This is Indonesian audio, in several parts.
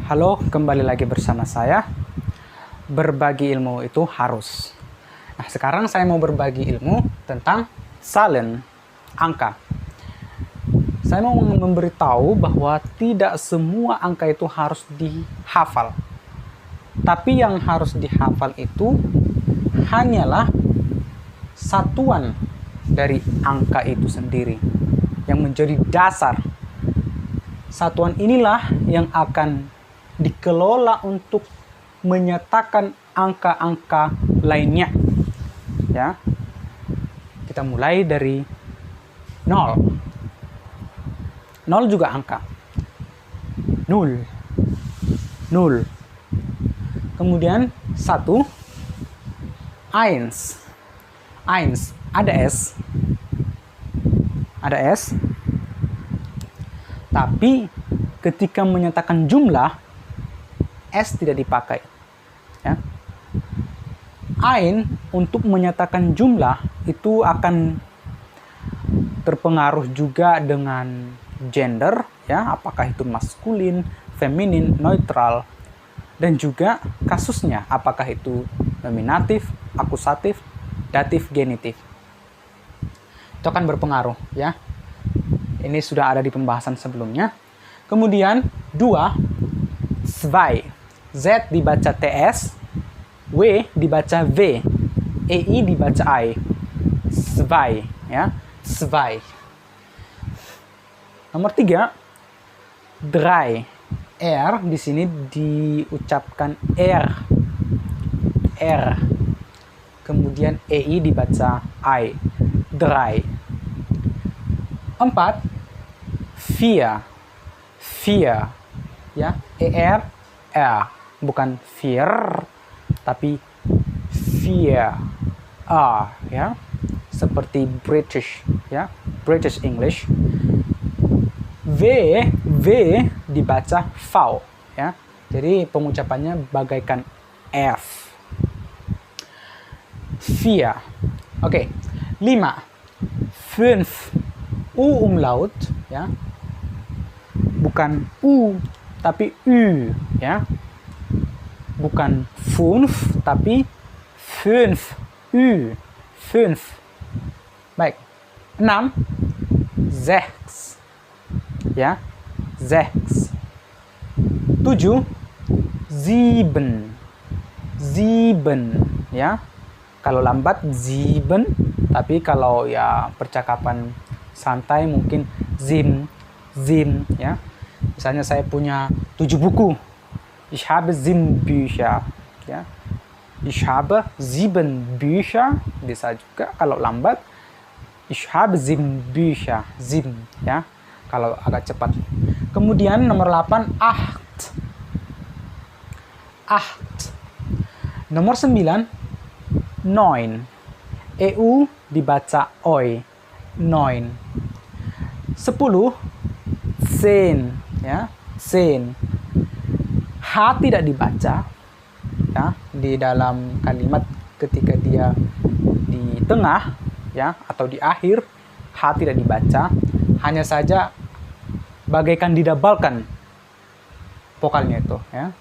Halo, kembali lagi bersama saya. Berbagi ilmu itu harus. Nah, sekarang saya mau berbagi ilmu tentang Zahlen, angka. Saya mau memberitahu bahwa tidak semua angka itu harus dihafal. Tapi yang harus dihafal itu hanyalah satuan dari angka itu sendiri yang menjadi dasar. Satuan inilah yang akan dikelola untuk menyatakan angka-angka lainnya. Ya. Kita mulai dari 0. 0 juga angka. 0. 0. Kemudian 1. 1. 1. Ada S. Ada S. Tapi ketika menyatakan jumlah, S tidak dipakai. Ya. Ein untuk menyatakan jumlah itu akan terpengaruh juga dengan gender, ya, apakah itu maskulin, feminin, neutral, dan juga kasusnya, apakah itu nominatif, akusatif, datif, genitif. Itu akan berpengaruh, ya. Ini sudah ada di pembahasan sebelumnya. Kemudian 2, 2. Z dibaca TS, W dibaca V, EI dibaca I. 2, ya. 2. Nomor 3, 3. R di sini diucapkan R. R. Kemudian EI dibaca I. 3. 4, 4. 4, ya. ER, R. Bukan fear, tapi fear, ya, seperti British, ya, British English. V dibaca V, ya, jadi pengucapannya bagaikan F. Fear. Oke. 5, 5. U umlaut, ya, bukan U tapi U, ya. Bukan 5 tapi 5. U. 5. Baik. 6. 6. Ya. 6. 7. 7. 7. Ya. Kalau lambat 7, tapi kalau ya percakapan santai mungkin zim, ya. Misalnya saya punya 7 buku. Ich habe 7 Bücher, ya. Ich habe 7 Bücher, bisa juga kalau lambat. Ich habe 7 Bücher, 7, ya, kalau agak cepat. Kemudian nomor 8, 8. 8. Nomor 9, 9. EU dibaca oi, 9. 10, 10, ya, 10. H tidak dibaca, ya, di dalam kalimat ketika dia di tengah, ya, atau di akhir, H tidak dibaca, hanya saja bagaikan didabalkan vokalnya itu, ya.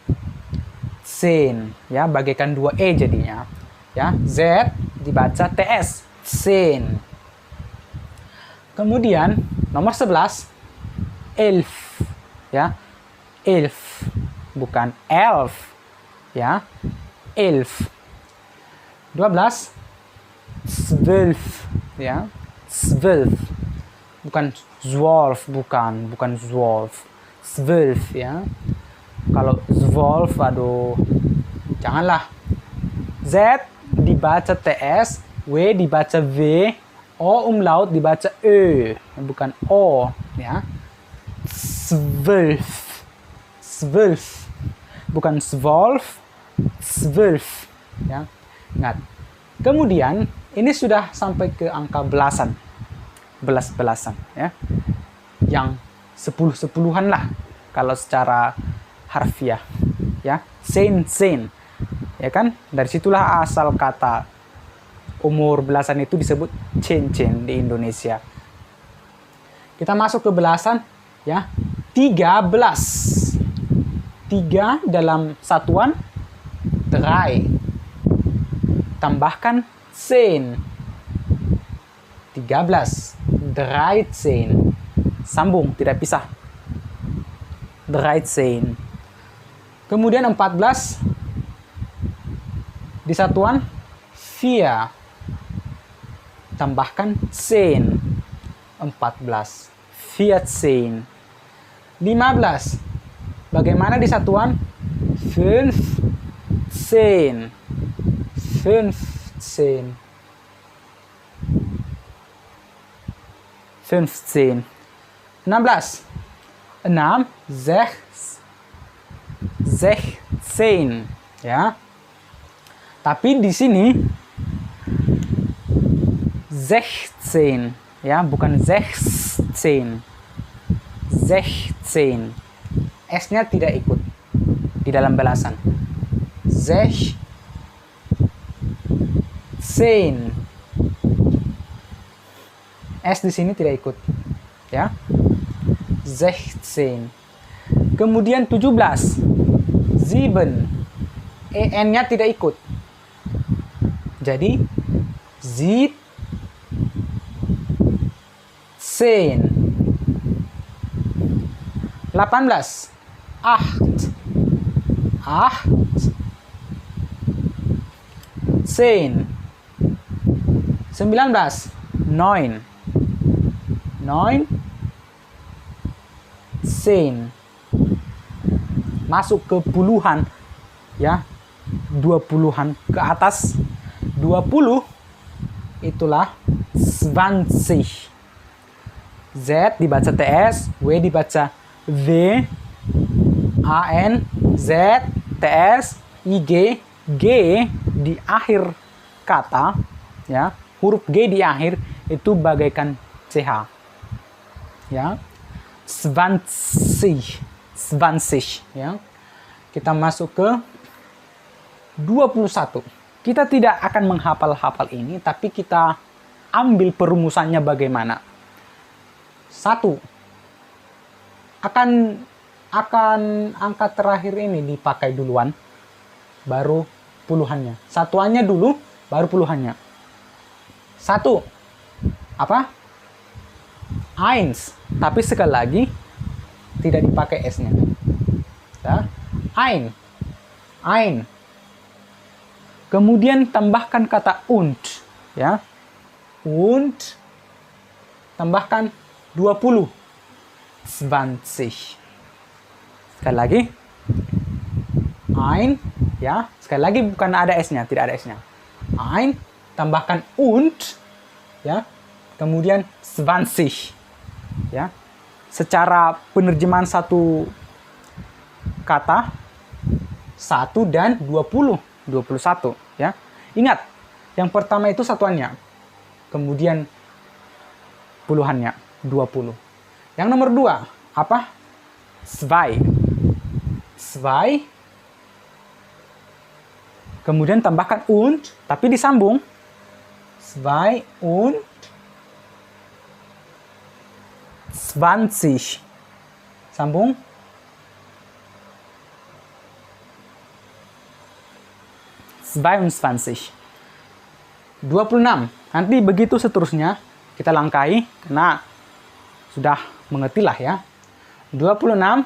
Sen, ya, bagaikan 2 jadinya, ya. Z dibaca TS, sen. Kemudian nomor 11, elf, ya, elf. Bukan elf, ya, elf. 12, 12, ya, 12. Bukan 12, bukan 12, 12, ya. Kalau 12, aduh, janganlah. Z dibaca TS, W dibaca V, O umlaut dibaca E, bukan O, ya. 12, 12. Bukan 12, 12, ya. Ingat. Kemudian ini sudah sampai ke angka belasan, belas-belasan, ya. Yang 10-10-an lah kalau secara harfiah, ya. Sen, ya kan? Dari situlah asal kata umur belasan itu disebut cen di Indonesia. Kita masuk ke belasan, ya. 13. 3 dalam satuan 3. Tambahkan 10. 13. 13. Sambung, tidak pisah. 13. Kemudian 14 di satuan 4. Tambahkan 10. 14. 14. 15. Bagaimana di satuan 15. 15. 15. 16. 6, 6, 16, ya. Tapi di sini 16, ya, bukan 16. 16. S-nya tidak ikut di dalam balasan. 16. S di sini tidak ikut, ya. 16. Kemudian 17. 7. EN-nya tidak ikut. Jadi 17. 18. 8. 8. 10. 19. 9. 9. 10. Masuk ke puluhan, ya, 20-an ke atas 20, itulah 20. Z dibaca TS, W dibaca V, AN, Z, TS, IG, G di akhir kata, ya, huruf G di akhir itu bagaikan CH, ya. 20, 20, ya. Kita masuk ke 21. Kita tidak akan menghafal-hafal ini, tapi kita ambil perumusannya bagaimana. 1. Akan angka terakhir ini dipakai duluan, baru puluhannya. Satuannya dulu, baru puluhannya. 1. Apa? Eins. Tapi sekali lagi tidak dipakai S-nya. Ya. Ein. Ein. Kemudian tambahkan kata und, ya. Und. Tambahkan 20. 20. Sekali lagi. Ein, ya. Sekali lagi bukan ada S-nya, tidak ada S-nya. Ein, tambahkan und, ya. Kemudian 20. Ya. Secara penerjemahan satu kata 1 dan 20, 21, ya. Ingat, yang pertama itu satuannya. Kemudian puluhannya 20. Yang nomor 2, apa? Zwei. Zwei. Kemudian tambahkan und, tapi disambung. Zwei und 20. Sambung. 22. 26. Nanti begitu seterusnya kita langkahi karena sudah mengerti lah, ya. 26.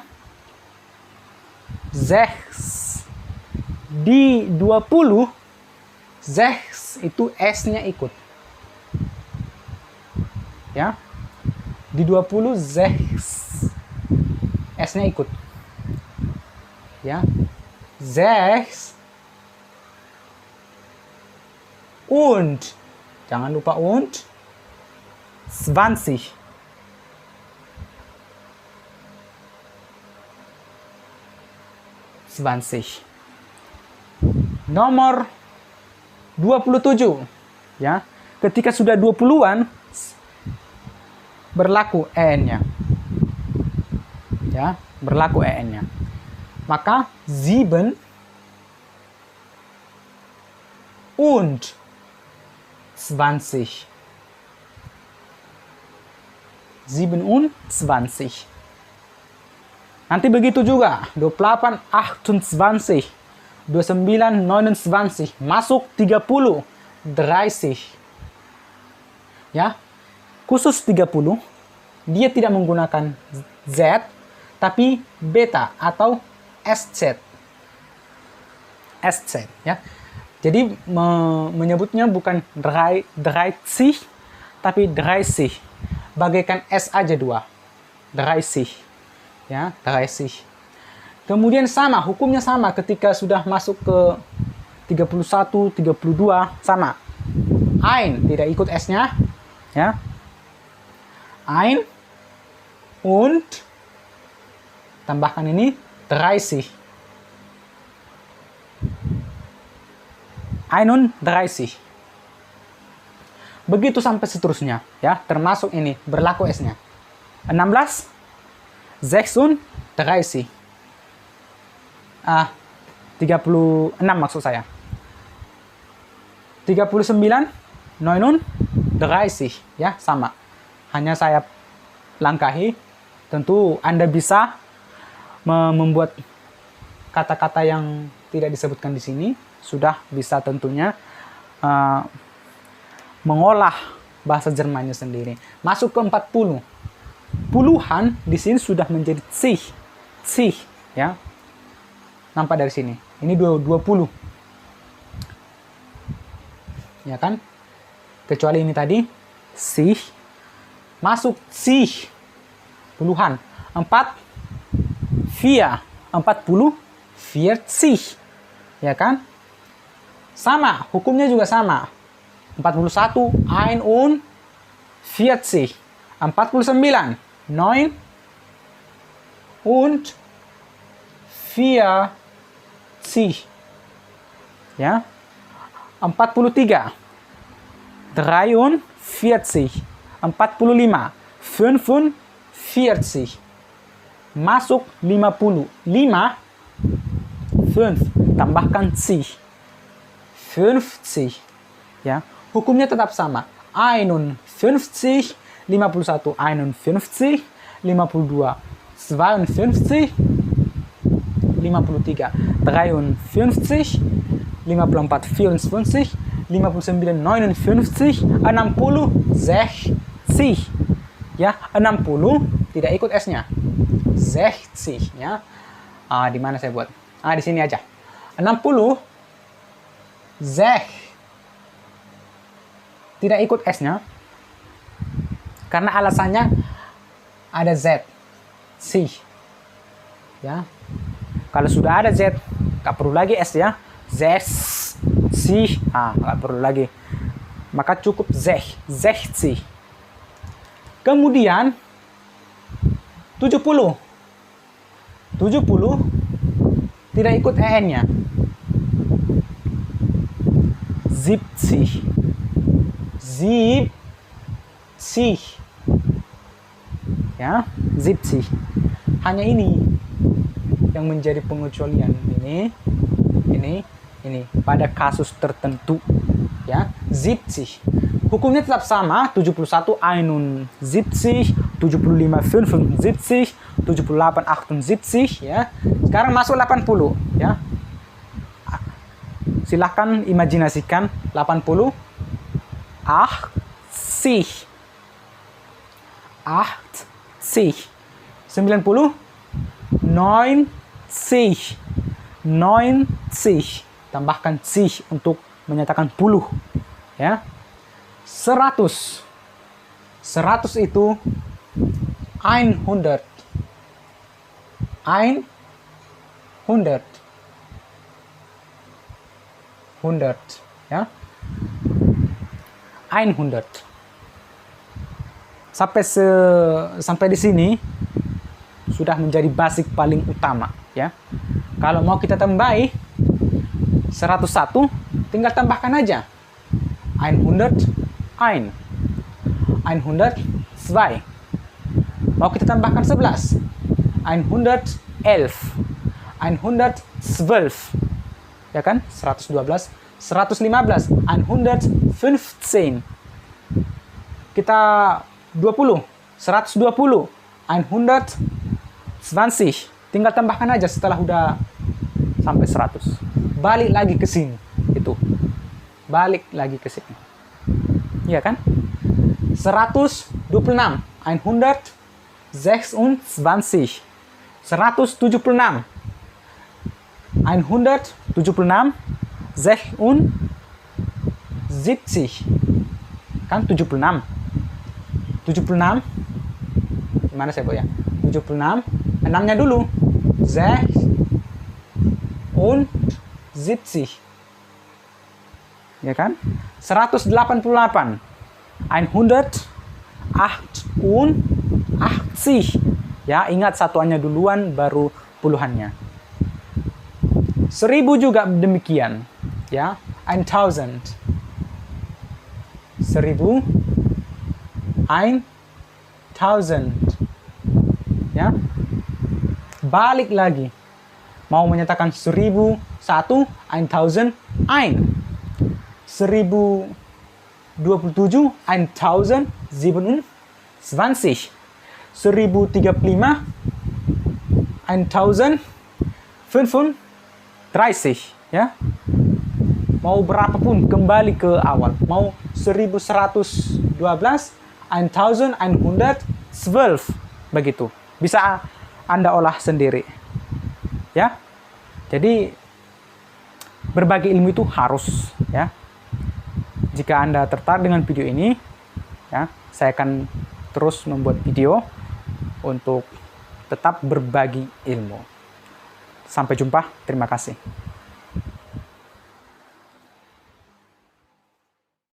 6. Di 20 6 itu S-nya ikut. Ya. Di 20 6 S-nya ikut. Ya. 6 und, jangan lupa und, 20. Nomor 27, ya. Ketika sudah 20-an berlaku EN-nya. Ya, berlaku EN-nya. Maka 7 und 20. 7 und 20. Nanti begitu juga 28, 28, 29, 29, masuk 30, 30. Ya, khusus 30, dia tidak menggunakan Z, tapi beta atau SZ. SZ, ya. Jadi menyebutnya bukan 30, tapi 30. Bagaikan S aja dua. 30. Ya, 30. Kemudian sama, hukumnya sama ketika sudah masuk ke 31, 32, sama. Ein, tidak ikut S-nya. Ya. Ein und tambahkan ini 30. 31. Begitu sampai seterusnya, ya, termasuk ini berlaku S-nya. 16, 36. 36 maksud saya. 39, 39, ya, sama. Hanya saya langkahi. Tentu Anda bisa membuat kata-kata yang tidak disebutkan di sini, sudah bisa tentunya mengolah bahasa Jermannya sendiri. Masuk ke 40. Puluhan di sini sudah menjadi zig, ya. Nampak dari sini. Ini 20. Ya kan? Kecuali ini tadi zig. Masuk zig. Puluhan. 4, 4, 40, 40. Ya kan? Sama, hukumnya juga sama. 41, 41, 49, 9 und 40. Ya. 43, 43, 45, 45. Masuk 50. 5, 5, tambahkan C. 50. Ya, hukumnya tetap sama. 51, 51, 51, 52, 52, 53, 53, 54, 54, 59, 59, 60, 60. Ya, 60 tidak ikut S-nya. 60, ya. Di mana saya buat? Di sini aja. 60, tidak ikut S-nya. Karena alasannya ada Z. C. Ya. Kalau sudah ada Z, nggak perlu lagi S ya. Z, C, nggak perlu lagi. Maka cukup Z, C. Kemudian 70. 70 tidak ikut EN-nya. 70. 70. Ya, 70. Hanya ini yang menjadi pengecualian. Ini pada kasus tertentu, ya. 70. Hukumnya tetap sama, 71 71, 75 75, 78 78, ya. Sekarang masuk 80, ya. Silahkan imajinasikan 80, 80, 90, 90, 90. Tambahkan C untuk menyatakan puluh, ya. 100. 100 itu 100. 100. 100, ya. 100. Sampai di sini sudah menjadi basic paling utama, ya. Kalau mau kita tambahi 101, tinggal tambahkan aja 101, 102. Mau kita tambahkan 11, 111, 112, ya kan? 112, 115, 115. Kita 20, 120, 120, tinggal tambahkan aja setelah udah sampai 100. Balik lagi ke sini. Itu. Balik lagi ke sini. Iya kan? 126. 126. 176. 176. 76. Kan 76. 76. Gimana saya ya? 76. 6-nya dulu. 76. Ya kan? 188. 188. Ya, ingat satuannya duluan baru puluhannya. 1000 juga demikian. Ya, 1000. 1000. 1000. Ya. Balik lagi. Mau menyatakan 1001, 1000, 1027, 1027, 1035, 1035, ya. Mau berapapun kembali ke awal. Mau 1112, 1112, begitu. Bisa Anda olah sendiri. Ya. Jadi berbagi ilmu itu harus, ya. Jika Anda tertarik dengan video ini, ya, saya akan terus membuat video untuk tetap berbagi ilmu. Sampai jumpa, terima kasih.